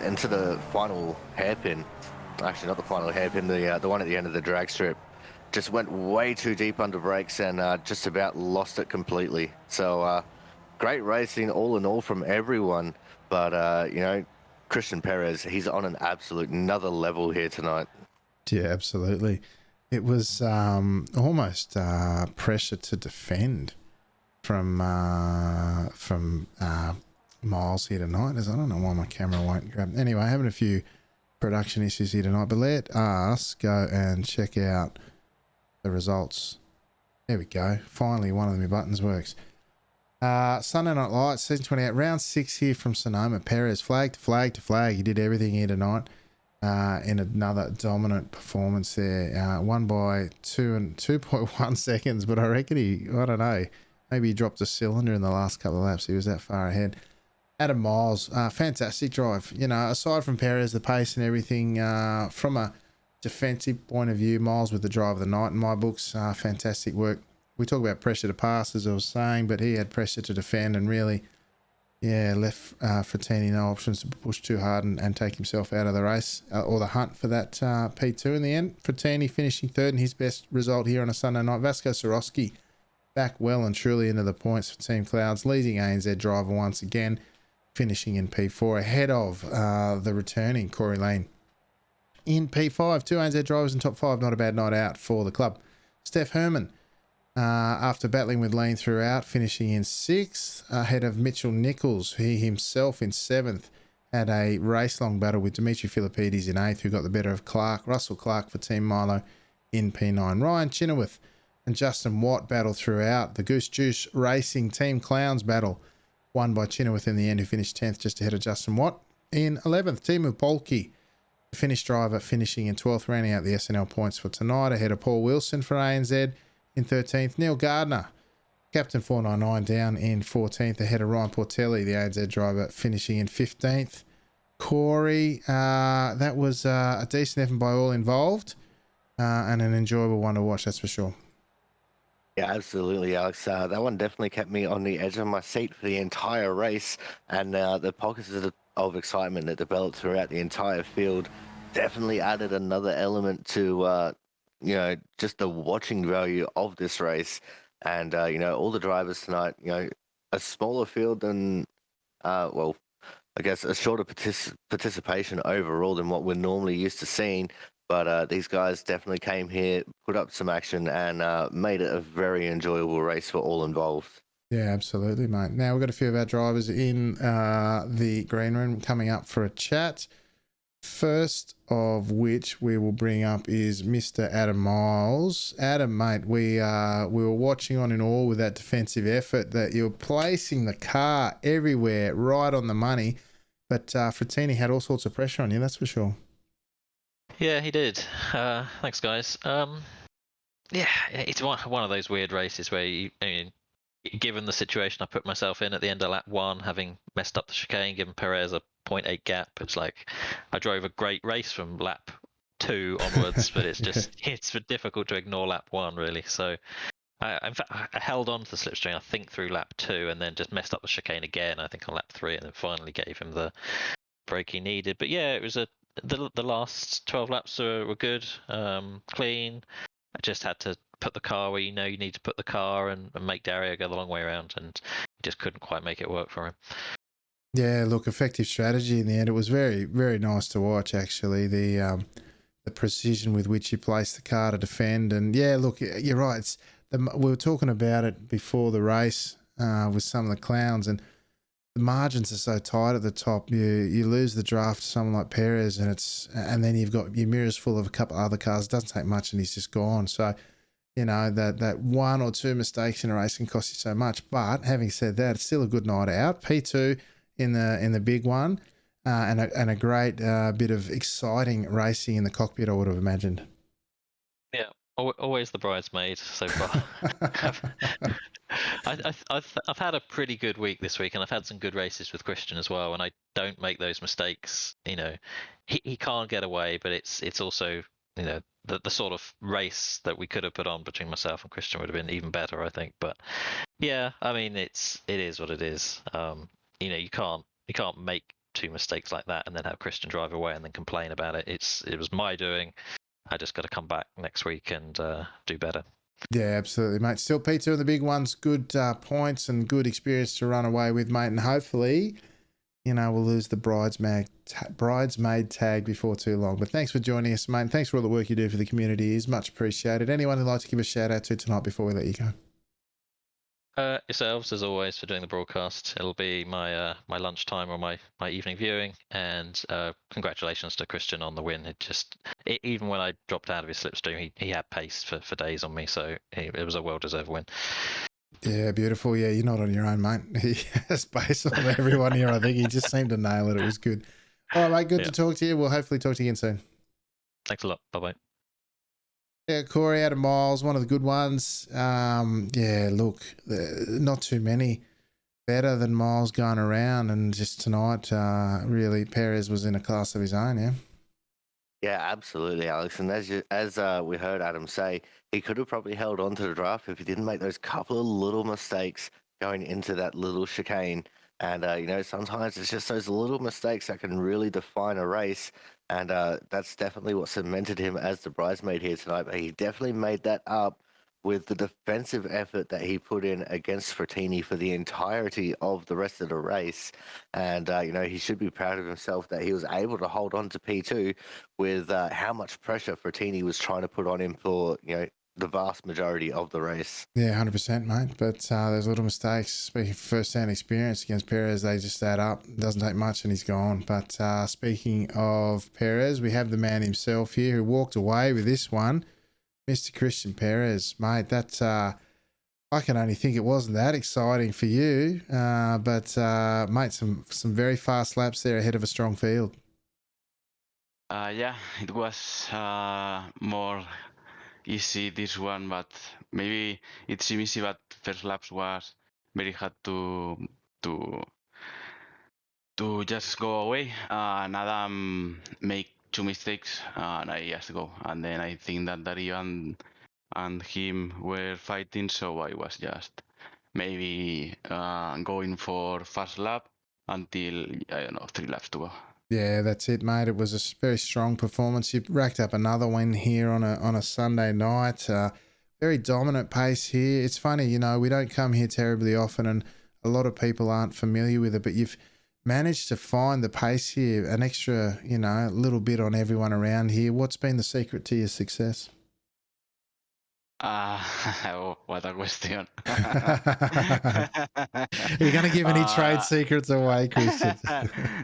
into the final hairpin. Actually, not the final hairpin, the one at the end of the drag strip. Just went way too deep under brakes and just about lost it completely. So great racing all in all from everyone. But, Christian Perez, he's on an absolute another level here tonight. Yeah, absolutely. It was almost pressure to defend from Miles here tonight. As I don't know why my camera won't grab. Anyway, having a few production issues here tonight, but let us go and check out the results. There we go. Finally, one of my buttons works. Sunday Night Lights, S28, round 6 here from Sonoma. Perez, flag to flag to flag. He did everything here tonight. In another dominant performance there. Won by 2.1 seconds, but I reckon I don't know, maybe he dropped a cylinder in the last couple of laps. He was that far ahead. Adam Miles, fantastic drive. Aside from Perez, the pace and everything, from a defensive point of view, Miles with the drive of the night in my books. Fantastic work. We talk about pressure to pass, as I was saying, but he had pressure to defend and really, left Frattini no options to push too hard and take himself out of the race or the hunt for that P2 in the end. Frattini finishing third in his best result here on a Sunday night. Vasco Sorosky back well and truly into the points for Team Clouds, leading ANZ driver once again, finishing in P4 ahead of the returning Corey Lane. In P5, 2 ANZ drivers in top 5, not a bad night out for the club. Steph Herman, after battling with Lane throughout, finishing in 6th, ahead of Mitchell Nichols. He himself in 7th had a race-long battle with Dimitri Philippides in 8th, who got the better of Russell Clark for Team Milo in P9. Ryan Chenoweth and Justin Watt battled throughout. The Goose Juice Racing Team Clowns battle, won by Chenoweth in the end, who finished 10th, just ahead of Justin Watt. In 11th, Timu Polke, the Finnish driver, finishing in 12th, rounding out the SNL points for tonight, ahead of Paul Wilson for ANZ in 13th. Neil Gardner, Captain 499, down in 14th, ahead of Ryan Portelli, the ANZ driver, finishing in 15th. Corey, that was a decent effort by all involved, and an enjoyable one to watch, that's for sure. Yeah, absolutely, Alex. That one definitely kept me on the edge of my seat for the entire race, and the pockets of excitement that developed throughout the entire field definitely added another element to, just the watching value of this race. And, all the drivers tonight, a smaller field than, I guess a shorter participation overall than what we're normally used to seeing. But these guys definitely came here, put up some action, and made it a very enjoyable race for all involved. Yeah, absolutely, mate. Now, we've got a few of our drivers in the green room coming up for a chat. First of which we will bring up is Mr. Adam Miles. Adam, mate, we were watching on in awe with that defensive effort, that you're placing the car everywhere, right on the money. But Frattini had all sorts of pressure on you, that's for sure. Yeah, he did. Thanks, guys. Yeah, it's one of those weird races where I mean, given the situation I put myself in at the end of lap 1, having messed up the chicane, given Perez a 0.8 gap, it's like I drove a great race from lap 2 onwards, but it's Yeah. just it's difficult to ignore lap 1 really. So in fact, I held on to the slipstream, I think, through lap 2, and then just messed up the chicane again, I think, on lap 3, and then finally gave him the break he needed. But yeah, it was the last 12 laps were good, clean. I just had to put the car where you need to put the car, and make Dario go the long way around, and he just couldn't quite make it work for him. Yeah, look, effective strategy in the end. It was very, very nice to watch, actually. The precision with which you placed the car to defend. And yeah, look, you're right. We were talking about it before the race with some of the clowns, and the margins are so tight at the top. You lose the draft to someone like Perez, and then you've got your mirrors full of a couple of other cars. It doesn't take much, and he's just gone. So, that one or two mistakes in a race can cost you so much. But having said that, it's still a good night out. P2 in the big one, and a great bit of exciting racing in the cockpit, I would have imagined. Yeah, always the bridesmaid so far. I've had a pretty good week this week, and I've had some good races with Christian as well. And I don't make those mistakes. He can't get away, but it's also the sort of race that we could have put on between myself and Christian would have been even better, I think. But yeah, I mean it is what it is. You can't make two mistakes like that and then have Christian drive away and then complain about it. It was my doing. I just got to come back next week and do better. Yeah, absolutely, mate. Still, P2 of the big ones, good points and good experience to run away with, mate. And hopefully, we'll lose the bridesmaid tag before too long. But thanks for joining us, mate. And thanks for all the work you do for the community. It's much appreciated. Anyone who'd like to give a shout out to tonight before we let you go? Yourselves, as always, for doing the broadcast. It'll be my lunchtime or my evening viewing. And congratulations to Christian on the win. Even when I dropped out of his slipstream, he had pace for days on me, so it was a well-deserved win. Yeah, beautiful. Yeah, you're not on your own, mate. He has pace on everyone here. I think he just seemed to nail it. It was good. All right, mate. Good to talk to you. We'll hopefully talk to you again soon. Thanks a lot. Bye-bye. Yeah, Corey out of Miles, one of the good ones. Yeah, look, not too many better than Miles going around, and just tonight, really, Perez was in a class of his own, yeah? Yeah, absolutely, Alex. And as we heard Adam say, he could have probably held on to the draft if he didn't make those couple of little mistakes going into that little chicane. And, sometimes it's just those little mistakes that can really define a race. And that's definitely what cemented him as the bridesmaid here tonight. But he definitely made that up with the defensive effort that he put in against Frattini for the entirety of the rest of the race. And, he should be proud of himself that he was able to hold on to P2 with how much pressure Frattini was trying to put on him for, the vast majority of the race. Yeah, 100%, mate. But those little mistakes, speaking of first-hand experience against Perez, they just add up. It doesn't take much and he's gone. But speaking of Perez, we have the man himself here who walked away with this one, Mr. Christian Perez. Mate, that's... I can only think it wasn't that exciting for you. But, mate, some very fast laps there ahead of a strong field. Yeah, it was more easy this one, but maybe it seems easy, but first laps was very hard to just go away. And Adam make two mistakes, and I just go. And then I think that Dario and him were fighting, so I was just maybe going for fast lap until, I don't know, 3 laps to go. Yeah, that's it, mate. It was a very strong performance. You racked up another win here on a Sunday night. Very dominant pace here. It's funny, we don't come here terribly often, and a lot of people aren't familiar with it, but you've managed to find the pace here, an extra, little bit on everyone around here. What's been the secret to your success? What a question. Are you going to give any trade secrets away, Christian?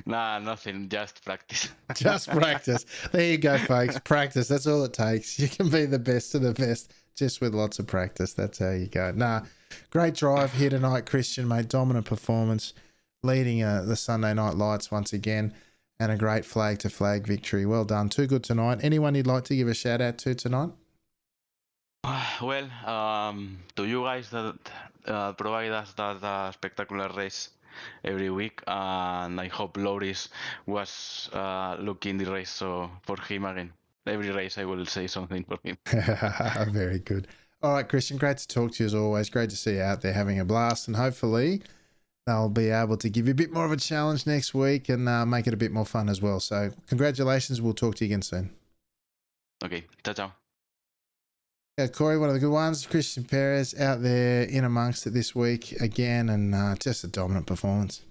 Nah, nothing. Just practice. Just practice. There you go, folks. Practice. That's all it takes. You can be the best of the best just with lots of practice. That's how you go. Nah, great drive here tonight, Christian, mate. Dominant performance. leading the Sunday Night Lights once again, and a great flag to flag victory. Well done. Too good tonight. Anyone you'd like to give a shout out to tonight? Well, to you guys that provide us that spectacular race every week, and I hope Loris was looking the race so for him again. Every race I will say something for him. Very good. All right, Christian, great to talk to you as always. Great to see you out there having a blast, and hopefully they'll be able to give you a bit more of a challenge next week and make it a bit more fun as well. So congratulations. We'll talk to you again soon. Okay, ciao. Yeah, Corey, one of the good ones. Christian Perez out there in amongst it this week again, and just a dominant performance.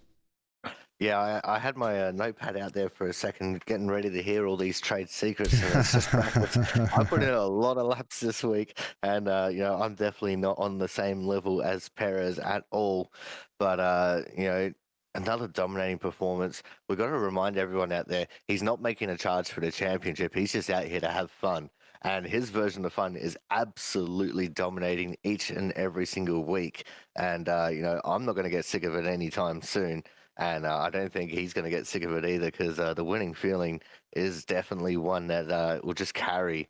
Yeah, I had my notepad out there for a second, getting ready to hear all these trade secrets, and it's just practice. I put in a lot of laps this week, and I'm definitely not on the same level as Perez at all. But another dominating performance. We've got to remind everyone out there, he's not making a charge for the championship. He's just out here to have fun. And his version of fun is absolutely dominating each and every single week. And, I'm not going to get sick of it anytime soon. And I don't think he's going to get sick of it either, because the winning feeling is definitely one that will just carry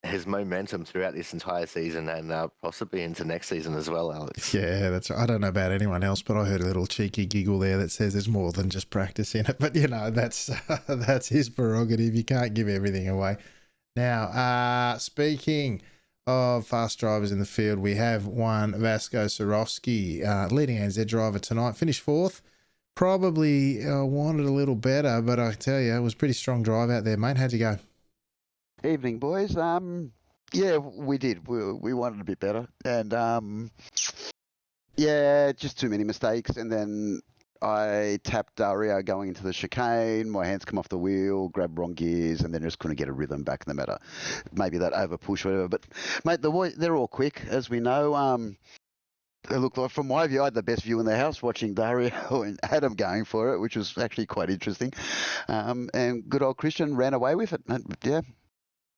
his momentum throughout this entire season, and possibly into next season as well, Alex. Yeah, that's right. I don't know about anyone else, but I heard a little cheeky giggle there that says there's more than just practice in it. But, that's his prerogative. You can't give everything away. Now, speaking of fast drivers in the field, we have one Vasco Sorowski, leading ANZ driver tonight, finished fourth. Probably wanted a little better, but I tell you, it was a pretty strong drive out there, mate. How'd you go? Evening, boys. Yeah, we did. We wanted a bit better, and just too many mistakes. And then I tapped Dario going into the chicane. My hands come off the wheel, grabbed wrong gears, and then just couldn't get a rhythm back in the matter. Maybe that over push, whatever. But mate, they're all quick, as we know. It looked like, from my view, I had the best view in the house watching Dario and Adam going for it, which was actually quite interesting. And good old Christian ran away with it. Yeah.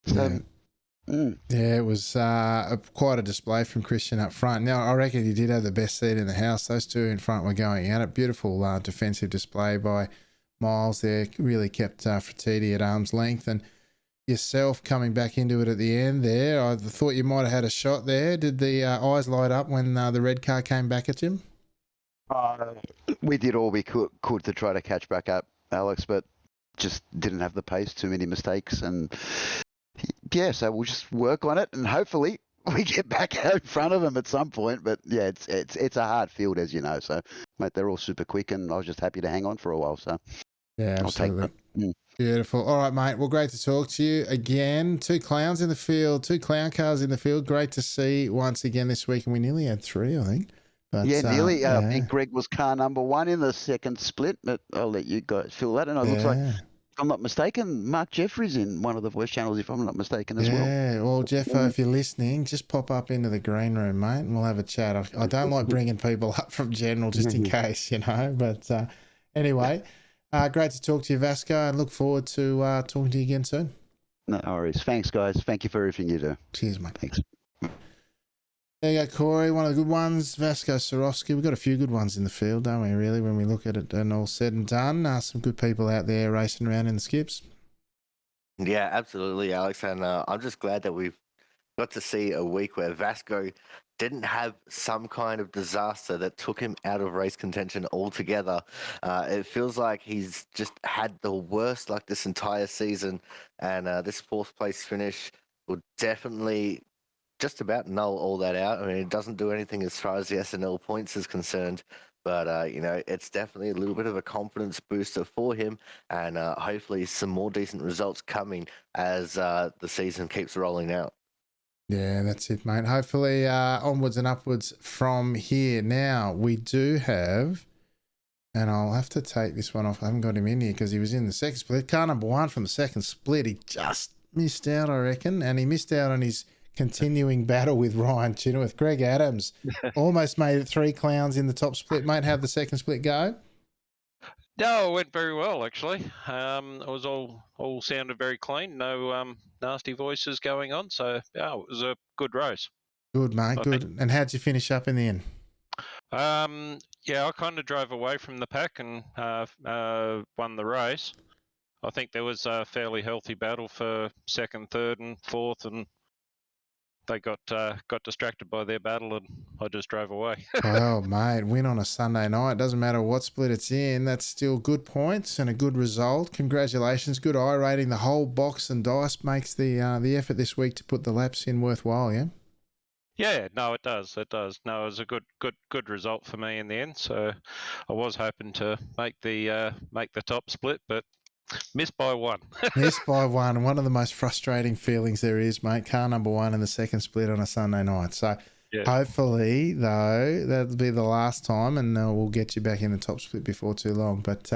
So, Yeah, it was quite a display from Christian up front. Now, I reckon he did have the best seat in the house. Those two in front were going at it. Beautiful defensive display by Miles there. Really kept Fertitti at arm's length. And yourself coming back into it at the end there, I thought you might have had a shot there. Did the eyes light up when the red car came back at you? We did all we could to try to catch back up, Alex, but just didn't have the pace, too many mistakes. And yeah, so we'll just work on it, and hopefully we get back out in front of them at some point. But yeah, it's a hard field, as you know. So, mate, they're all super quick, and I was just happy to hang on for a while. So yeah, absolutely. I'll take that. Beautiful. All right, mate. Well, great to talk to you again. Two clowns in the field, two clown cars in the field. Great to see once again this week, and we nearly had three, I think. But, yeah, nearly. Yeah. I think Greg was car number one in the second split, but I'll let you guys fill that. And it looks like, if I'm not mistaken, Mark Jeffries in one of the voice channels, if I'm not mistaken, as well. Yeah, well, Jeffo, if you're listening, just pop up into the green room, mate, and we'll have a chat. I don't like bringing people up from general just in case, But anyway, great to talk to you, Vasco, and look forward to talking to you again soon. No worries. Thanks, guys. Thank you for everything you do. Cheers, mate. Thanks. There you go, Corey. One of the good ones, Vasco Sorowski. We've got a few good ones in the field, don't we, really, when we look at it and all said and done. Some good people out there racing around in the skips. Yeah, absolutely, Alex. And I'm just glad that we've got to see a week where Vasco didn't have some kind of disaster that took him out of race contention altogether. It feels like he's just had the worst luck this entire season, and this fourth place finish will definitely just about null all that out. I mean, it doesn't do anything as far as the SNL points is concerned, but it's definitely a little bit of a confidence booster for him, and hopefully some more decent results coming as the season keeps rolling out. Yeah, that's it, mate. Hopefully onwards and upwards from here. Now, we do have, and I'll have to take this one off. I haven't got him in here because he was in the second split. Car number one from the second split. He just missed out, I reckon, and he missed out on his continuing battle with Ryan Chenoweth. Greg Adams almost made it three clowns in the top split. Mate, how'd the second split go? No, it went very well, actually. It was all sounded very clean. No nasty voices going on. So, yeah, it was a good race. Good, mate. Good. And how'd you finish up in the end? Yeah, I kind of drove away from the pack and won the race. I think there was a fairly healthy battle for second, third, and fourth, and they got distracted by their battle, and I just drove away. Well, mate, win on a Sunday night. Doesn't matter what split it's in. That's still good points and a good result. Congratulations. Good I rating. The whole box and dice makes the effort this week to put the laps in worthwhile, yeah? Yeah, no, it does. It does. No, it was a good result for me in the end. So I was hoping to make the top split, but missed by one. Missed by one. One of the most frustrating feelings there is, mate. Car number one in the second split on a Sunday night. So Yeah. hopefully, though, that'll be the last time, and we'll get you back in the top split before too long. But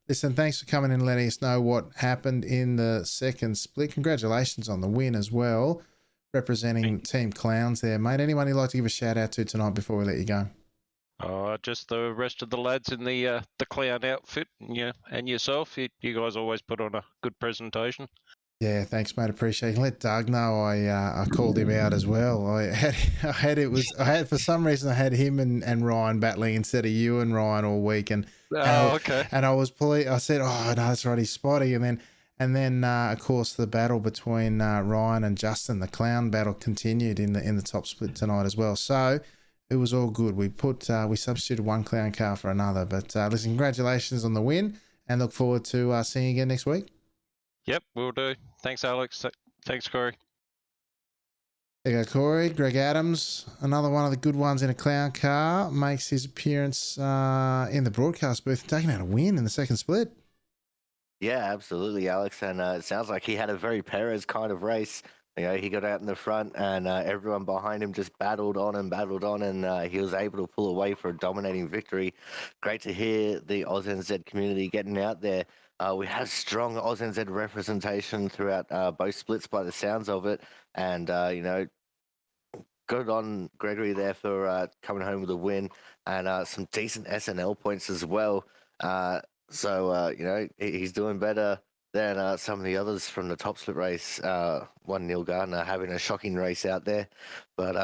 listen, thanks for coming in and letting us know what happened in the second split. Congratulations on the win as well, representing Team Clowns there, mate. Anyone you'd like to give a shout out to tonight before we let you go? Just the rest of the lads in the clown outfit, and yourself. You guys always put on a good presentation. Yeah, thanks, mate. Appreciate it. Let Doug know I called him out as well. I had for some reason I had him and Ryan battling instead of you and Ryan all week, and Okay. I was I said, oh no, that's right, he's spotty, and then of course the battle between Ryan and Justin, the clown battle, continued in the top split tonight as well. So it was all good. We substituted one clown car for another. But listen, congratulations on the win, and look forward to seeing you again next week. Yep, will do. Thanks, Alex. Thanks, Corey. There you go, Corey. Greg Adams, another one of the good ones in a clown car, makes his appearance in the broadcast booth, taking out a win in the second split. Yeah, absolutely, Alex. And it sounds like he had a very Perez kind of race. He got out in the front, and everyone behind him just battled on, and he was able to pull away for a dominating victory. Great to hear the AusNZ community getting out there. We had strong AusNZ representation throughout both splits by the sounds of it, and good on Gregory there for coming home with a win and some decent SNL points as well. So he's doing better than some of the others from the top split race. One Neil Gardner having a shocking race out there, but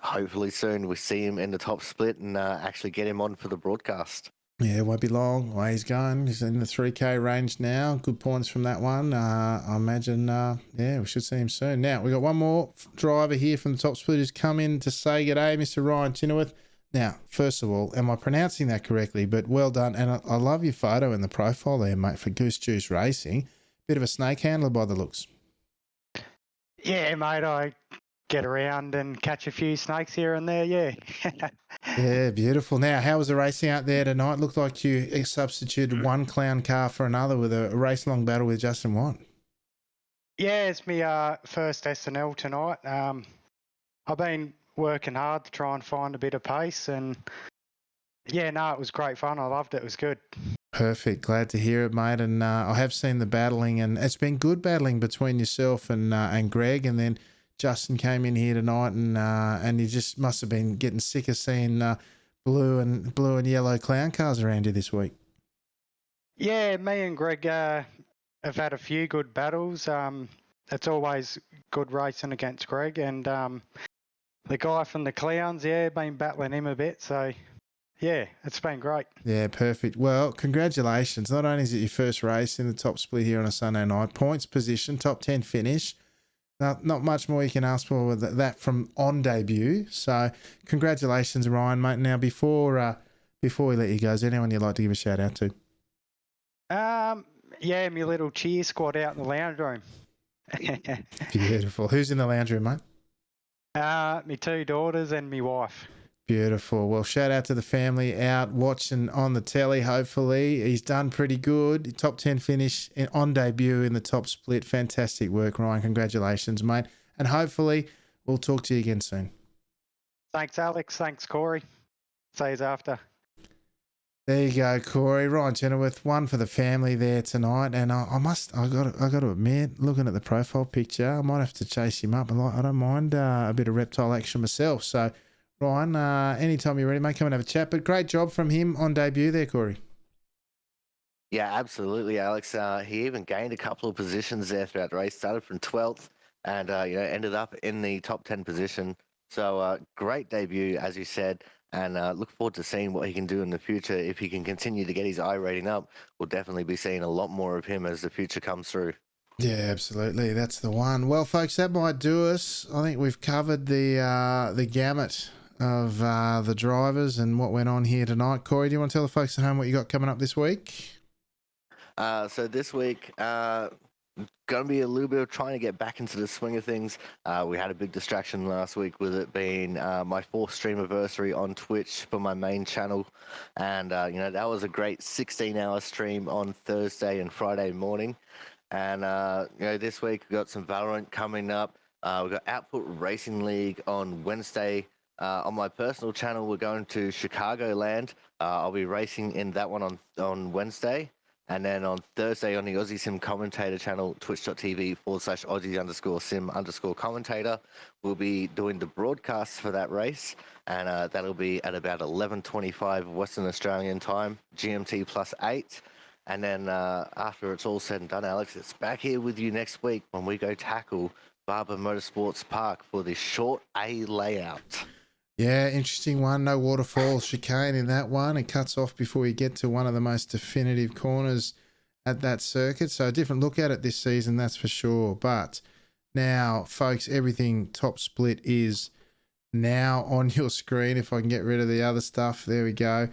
hopefully soon we see him in the top split and actually get him on for the broadcast. Yeah, it won't be long. Way he's going. He's in the 3K range now. Good points from that one. I imagine, we should see him soon. Now, we've got one more driver here from the top split who's come in to say g'day, Mr. Ryan Chenoweth. Now, first of all, am I pronouncing that correctly? But well done. And I love your photo in the profile there, mate, for Goose Juice Racing. Bit of a snake handler by the looks. Yeah, mate, I get around and catch a few snakes here and there, yeah. Yeah, beautiful. Now, how was the racing out there tonight? Looked like you substituted one clown car for another with a race-long battle with Justin Watt. Yeah, it's my first SNL tonight. I've been working hard to try and find a bit of pace, and yeah, no, it was great fun. I loved it. It was good. Perfect. Glad to hear it, mate. And I have seen the battling, and it's been good battling between yourself and Greg, and then Justin came in here tonight, and he just must have been getting sick of seeing blue and yellow clown cars around you this week. Yeah, me and Greg have had a few good battles. It's always good racing against Greg, and the guy from the Clowns, been battling him a bit. So yeah, it's been great. Yeah, perfect. Well, congratulations. Not only is it your first race in the top split here on a Sunday night, points position, top 10 finish. Not much more you can ask for with that from on debut. So congratulations, Ryan, mate. Now, before we let you go, is there anyone you'd like to give a shout out to? Yeah, my little cheer squad out in the lounge room. Beautiful. Who's in the lounge room, mate? My two daughters and my wife. Beautiful. Well, shout out to the family out watching on the telly, hopefully. He's done pretty good. Top 10 finish on debut in the top split. Fantastic work, Ryan. Congratulations, mate. And hopefully we'll talk to you again soon. Thanks, Alex. Thanks, Corey. See you after. There you go, Corey. Ryan Chenoweth, one for the family there tonight. And I got to admit, looking at the profile picture, I might have to chase him up. I don't mind a bit of reptile action myself. So, Ryan, anytime you're ready, mate, come and have a chat. But great job from him on debut there, Corey. Yeah, absolutely, Alex. He even gained a couple of positions there throughout the race. Started from 12th and ended up in the top 10 position. So great debut, as you said. and look forward to seeing what he can do in the future. If he can continue to get his I rating up, we'll definitely be seeing a lot more of him as the future comes through. Yeah, absolutely. That's the one. Well, folks, that might do us. I think we've covered the gamut of the drivers and what went on here tonight. Corey, do you want to tell the folks at home what you got coming up this week? So this week, going to be a little bit of trying to get back into the swing of things. We had a big distraction last week with it being my 4th stream anniversary on Twitch for my main channel. And, that was a great 16-hour stream on Thursday and Friday morning. And, this week we've got some Valorant coming up. We've got Output Racing League on Wednesday. On my personal channel, we're going to Chicagoland. I'll be racing in that one on Wednesday. And then on Thursday on the Aussie Sim Commentator channel, twitch.tv/Aussie_Sim_commentator, we'll be doing the broadcasts for that race. And that'll be at about 11:25 Western Australian time, GMT +8. And then after it's all said and done, Alex, it's back here with you next week when we go tackle Barber Motorsports Park for the short A layout. Yeah, interesting one. No waterfall chicane in that one. It cuts off before you get to one of the most definitive corners at that circuit. So a different look at it this season, that's for sure. But now, folks, everything top split is now on your screen. If I can get rid of the other stuff, there we go.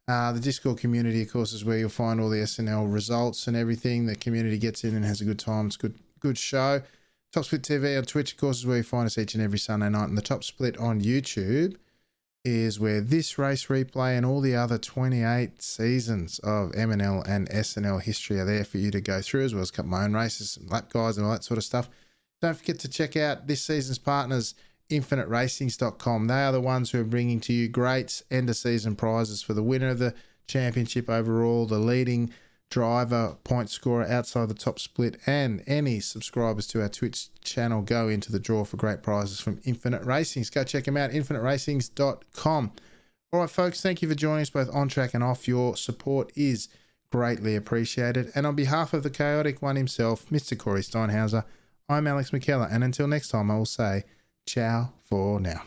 The Discord community, of course, is where you'll find all the SNL results and everything. The community gets in and has a good time. It's a good show. Top Split TV on Twitch, of course, is where you find us each and every Sunday night. And the Top Split on YouTube is where this race replay and all the other 28 seasons of MNL and SNL history are there for you to go through, as well as a couple of my own races, some lap guides and all that sort of stuff. Don't forget to check out this season's partners, InfiniteRacings.com. They are the ones who are bringing to you great end-of-season prizes for the winner of the championship overall, the leading driver, point scorer outside the top split, and any subscribers to our Twitch channel go into the draw for great prizes from Infinite Racings. Go check them out, InfiniteRacings.com. All right, folks, thank you for joining us both on track and off. Your support is greatly appreciated. And on behalf of the chaotic one himself, Mr. Corey Steinhauser, I'm Alex McKellar. And until next time, I will say ciao for now.